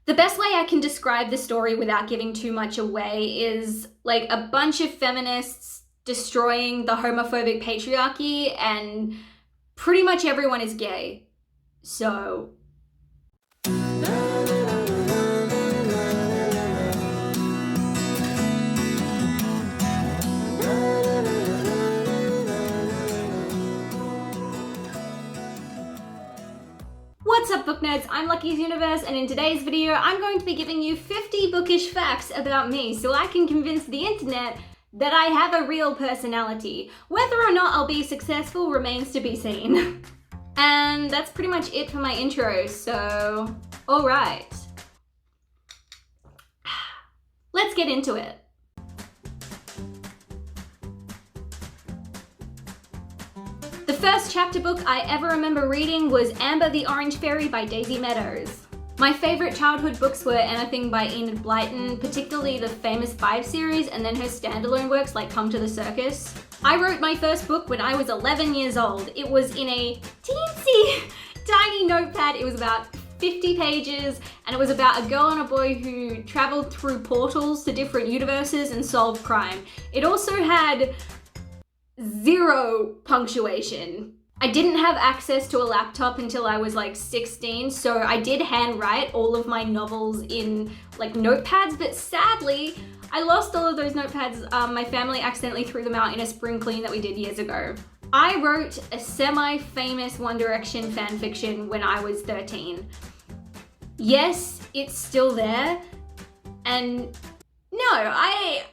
The best way I can describe the story without giving too much away is like a bunch of feminists destroying the homophobic patriarchy, and pretty much everyone is gay. So what's up, book nerds? I'm Lucky's Universe, and in today's video I'm going to be giving you 50 bookish facts about me so I can convince the internet that I have a real personality. Whether or not I'll be successful remains to be seen. And that's pretty much it for my intro, so alright. Let's get into it. The first chapter book I ever remember reading was Amber the Orange Fairy by Daisy Meadows. My favourite childhood books were anything by Enid Blyton, particularly the Famous Five series, and then her standalone works like Come to the Circus. I wrote my first book when I was 11 years old. It was in a teensy tiny notepad. It was about 50 pages, and it was about a girl and a boy who travelled through portals to different universes and solved crime. It also had 0 punctuation. I didn't have access to a laptop until I was like 16, so I did handwrite all of my novels in like notepads, but sadly, I lost all of those notepads. My family accidentally threw them out in a spring clean that we did years ago. I wrote a semi-famous One Direction fanfiction when I was 13. Yes, it's still there, and no, I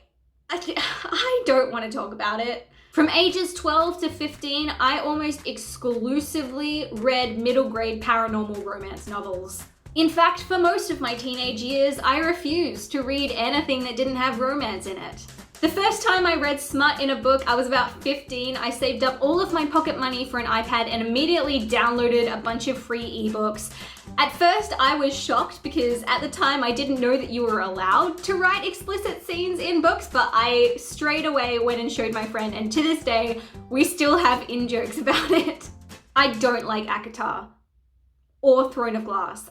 don't want to talk about it. From ages 12 to 15, I almost exclusively read middle grade paranormal romance novels. In fact, for most of my teenage years, I refused to read anything that didn't have romance in it. The first time I read smut in a book, I was about 15. I saved up all of my pocket money for an iPad and immediately downloaded a bunch of free ebooks. At first, I was shocked because at the time I didn't know that you were allowed to write explicit scenes in books, but I straight away went and showed my friend, and to this day, we still have in-jokes about it. I don't like ACOTAR or Throne of Glass.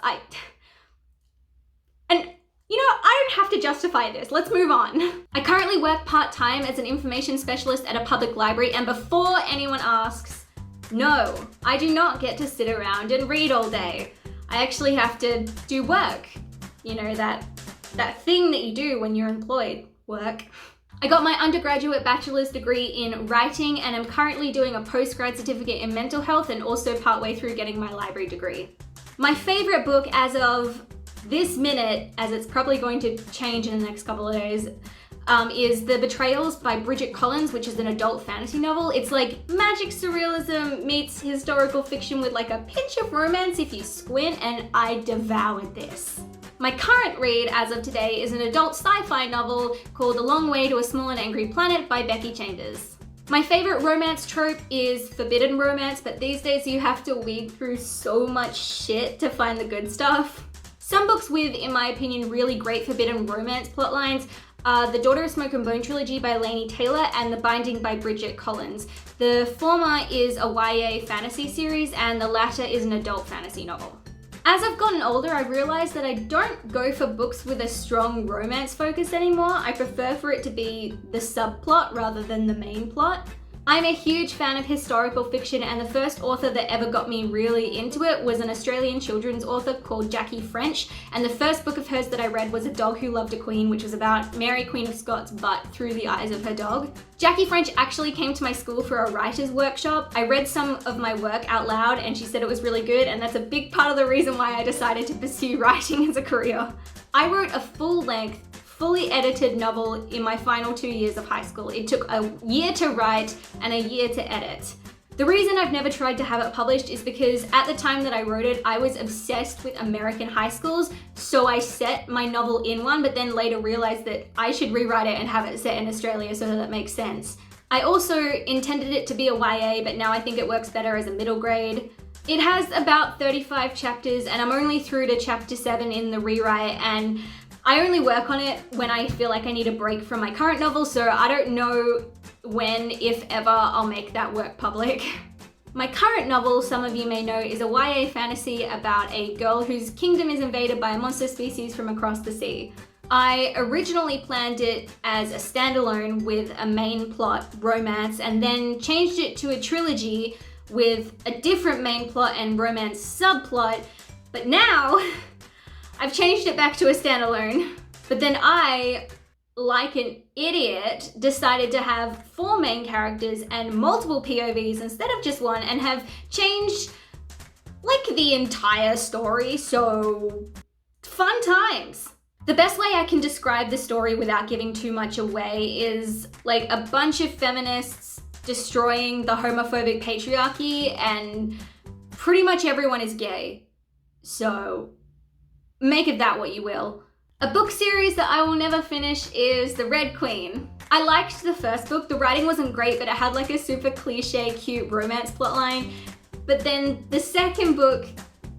You know, I don't have to justify this. Let's move on. I currently work part-time as an information specialist at a public library, and before anyone asks, no, I do not get to sit around and read all day. I actually have to do work. You know, that thing that you do when you're employed, work. I got my undergraduate bachelor's degree in writing and am currently doing a postgrad certificate in mental health and also partway through getting my library degree. My favorite book as of this minute, as it's probably going to change in the next couple of days, is The Betrayals by Bridget Collins, which is an adult fantasy novel. It's like magic surrealism meets historical fiction with like a pinch of romance if you squint, and I devoured this. My current read as of today is an adult sci-fi novel called A Long Way to a Small and Angry Planet by Becky Chambers. My favorite romance trope is forbidden romance, but these days you have to weed through so much shit to find the good stuff. Some books with, in my opinion, really great forbidden romance plotlines are the Daughter of Smoke and Bone trilogy by Laini Taylor and The Binding by Bridget Collins. The former is a YA fantasy series and the latter is an adult fantasy novel. As I've gotten older, I've realized that I don't go for books with a strong romance focus anymore. I prefer for it to be the subplot rather than the main plot. I'm a huge fan of historical fiction, and the first author that ever got me really into it was an Australian children's author called Jackie French, and the first book of hers that I read was A Dog Who Loved a Queen, which was about Mary Queen of Scots but through the eyes of her dog. Jackie French actually came to my school for a writer's workshop. I read some of my work out loud and she said it was really good, and that's a big part of the reason why I decided to pursue writing as a career. I wrote a full-length, fully edited novel in my final 2 years of high school. It took a year to write and a year to edit. The reason I've never tried to have it published is because at the time that I wrote it, I was obsessed with American high schools, so I set my novel in one, but then later realized that I should rewrite it and have it set in Australia so that makes sense. I also intended it to be a YA, but now I think it works better as a middle grade. It has about 35 chapters, and I'm only through to chapter 7 in the rewrite, and I only work on it when I feel like I need a break from my current novel, so I don't know when, if ever, I'll make that work public. My current novel, some of you may know, is a YA fantasy about a girl whose kingdom is invaded by a monster species from across the sea. I originally planned it as a standalone with a main plot romance and then changed it to a trilogy with a different main plot and romance subplot, but now I've changed it back to a standalone. But then I, like an idiot, decided to have 4 main characters and multiple POVs instead of just one, and have changed like the entire story, so fun times. The best way I can describe the story without giving too much away is like a bunch of feminists destroying the homophobic patriarchy, and pretty much everyone is gay. So make of that what you will. A book series that I will never finish is The Red Queen. I liked the first book. The writing wasn't great, but it had like a super cliche, cute romance plotline. But then the second book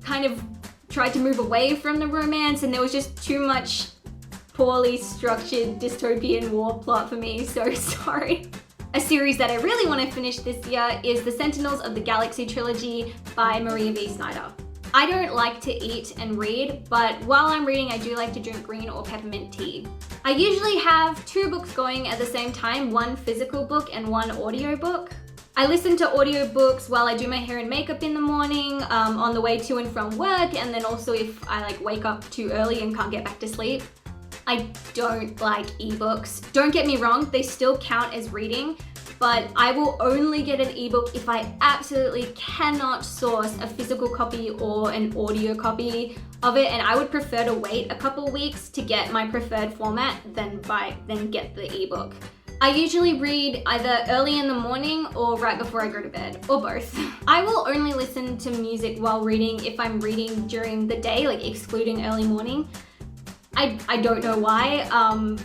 kind of tried to move away from the romance, and there was just too much poorly structured dystopian war plot for me, so sorry. A series that I really want to finish this year is the Sentinels of the Galaxy trilogy by Maria V. Snyder. I don't like to eat and read, but while I'm reading, I do like to drink green or peppermint tea. I usually have 2 books going at the same time, 1 physical book and 1 audiobook. I listen to audiobooks while I do my hair and makeup in the morning, on the way to and from work, and then also if I like wake up too early and can't get back to sleep. I don't like ebooks. Don't get me wrong, they still count as reading, but I will only get an ebook if I absolutely cannot source a physical copy or an audio copy of it, and I would prefer to wait a couple weeks to get my preferred format than get the ebook. I usually read either early in the morning or right before I go to bed, or both. I will only listen to music while reading if I'm reading during the day, like excluding early morning. I don't know why,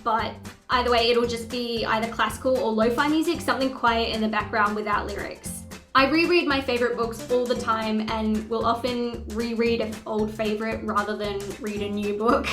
but either way, it'll just be either classical or lo-fi music, something quiet in the background without lyrics. I reread my favorite books all the time and will often reread an old favorite rather than read a new book.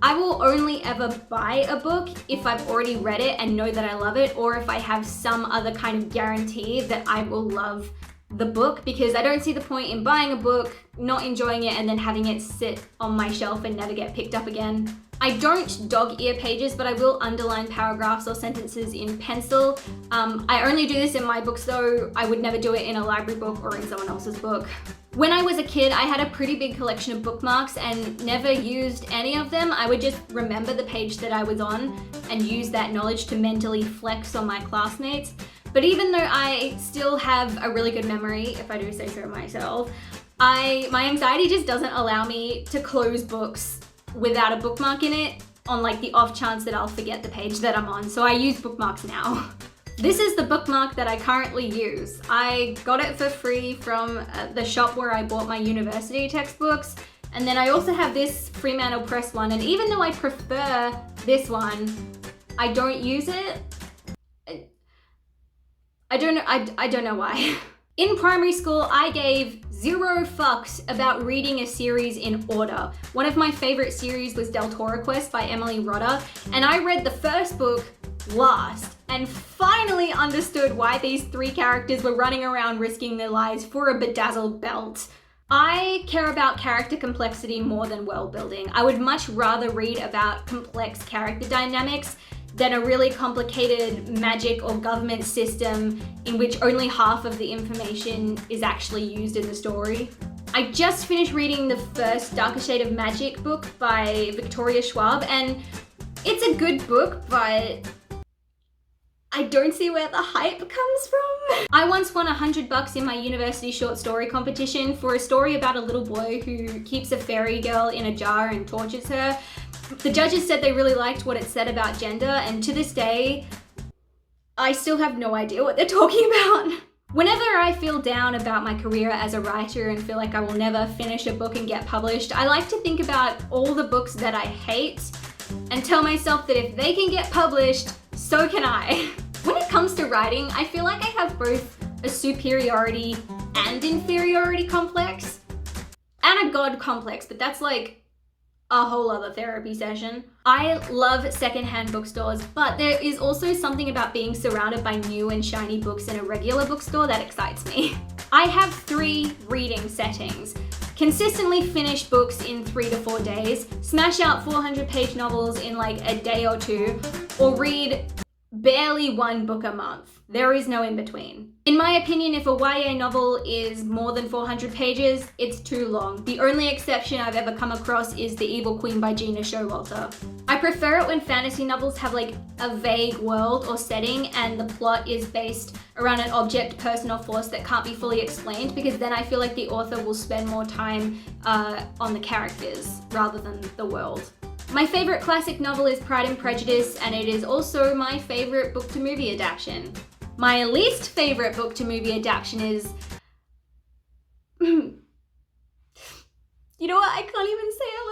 I will only ever buy a book if I've already read it and know that I love it, or if I have some other kind of guarantee that I will love the book, because I don't see the point in buying a book, not enjoying it, and then having it sit on my shelf and never get picked up again. I don't dog ear pages, but I will underline paragraphs or sentences in pencil. I only do this in my books though. I would never do it in a library book or in someone else's book. When I was a kid, I had a pretty big collection of bookmarks and never used any of them. I would just remember the page that I was on and use that knowledge to mentally flex on my classmates. But even though I still have a really good memory, if I do say so myself, my anxiety just doesn't allow me to close books without a bookmark in it, on like the off chance that I'll forget the page that I'm on. So I use bookmarks now. This is the bookmark that I currently use. I got it for free from the shop where I bought my university textbooks. And then I also have this Fremantle Press one. And even though I prefer this one, I don't use it. I don't know why. In primary school, I gave 0 fucks about reading a series in order. One of my favorite series was Del Toro Quest by Emily Rodda, and I read the first book last and finally understood why these 3 characters were running around risking their lives for a bedazzled belt. I care about character complexity more than world building. I would much rather read about complex character dynamics than a really complicated magic or government system in which only half of the information is actually used in the story. I just finished reading the first Darker Shade of Magic book by Victoria Schwab, and it's a good book, but I don't see where the hype comes from. I once won $100 in my university short story competition for a story about a little boy who keeps a fairy girl in a jar and tortures her. The judges said they really liked what it said about gender, and to this day, I still have no idea what they're talking about. Whenever I feel down about my career as a writer and feel like I will never finish a book and get published, I like to think about all the books that I hate and tell myself that if they can get published, so can I. When it comes to writing, I feel like I have both a superiority and inferiority complex, and a god complex, but that's like a whole other therapy session. I love secondhand bookstores, but there is also something about being surrounded by new and shiny books in a regular bookstore that excites me. I have 3 reading settings. Consistently finish books in 3 to 4 days, smash out 400-page novels in like a day or 2, or read barely 1 book a month. There is no in between. In my opinion, if a YA novel is more than 400 pages, it's too long. The only exception I've ever come across is The Evil Queen by Gina Showalter. I prefer it when fantasy novels have like a vague world or setting and the plot is based around an object, person, or force that can't be fully explained, because then I feel like the author will spend more time on the characters rather than the world. My favorite classic novel is Pride and Prejudice, and it is also my favorite book to movie adaptation. My least favorite book to movie adaptation is... You know what? I can't even say it.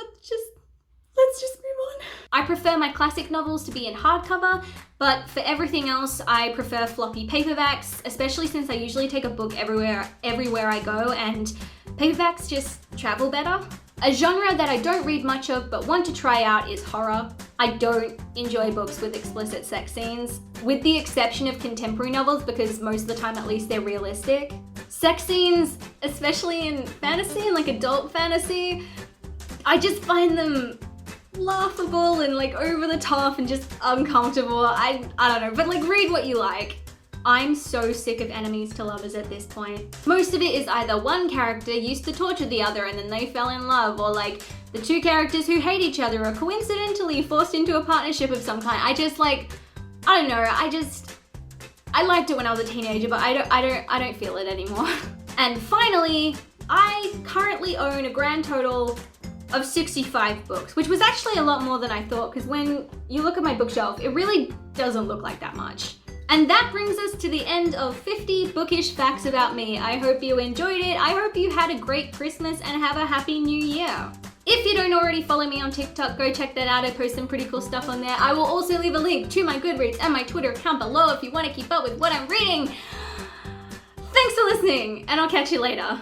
Let's just move on. I prefer my classic novels to be in hardcover, but for everything else, I prefer floppy paperbacks, especially since I usually take a book everywhere I go, and paperbacks just travel better. A genre that I don't read much of but want to try out is horror. I don't enjoy books with explicit sex scenes, with the exception of contemporary novels, because most of the time at least they're realistic. Sex scenes, especially in fantasy and like adult fantasy, I just find them laughable and like over the top and just uncomfortable. I don't know, but like read what you like. I'm so sick of enemies to lovers at this point. Most of it is either one character used to torture the other and then they fell in love, or like the 2 characters who hate each other are coincidentally forced into a partnership of some kind. I don't know, I liked it when I was a teenager, but I don't feel it anymore. And finally, I currently own a grand total of 65 books, which was actually a lot more than I thought, because when you look at my bookshelf, it really doesn't look like that much. And that brings us to the end of 50 bookish facts about me. I hope you enjoyed it. I hope you had a great Christmas and have a happy new year. If you don't already follow me on TikTok, go check that out. I post some pretty cool stuff on there. I will also leave a link to my Goodreads and my Twitter account below if you want to keep up with what I'm reading. Thanks for listening, and I'll catch you later.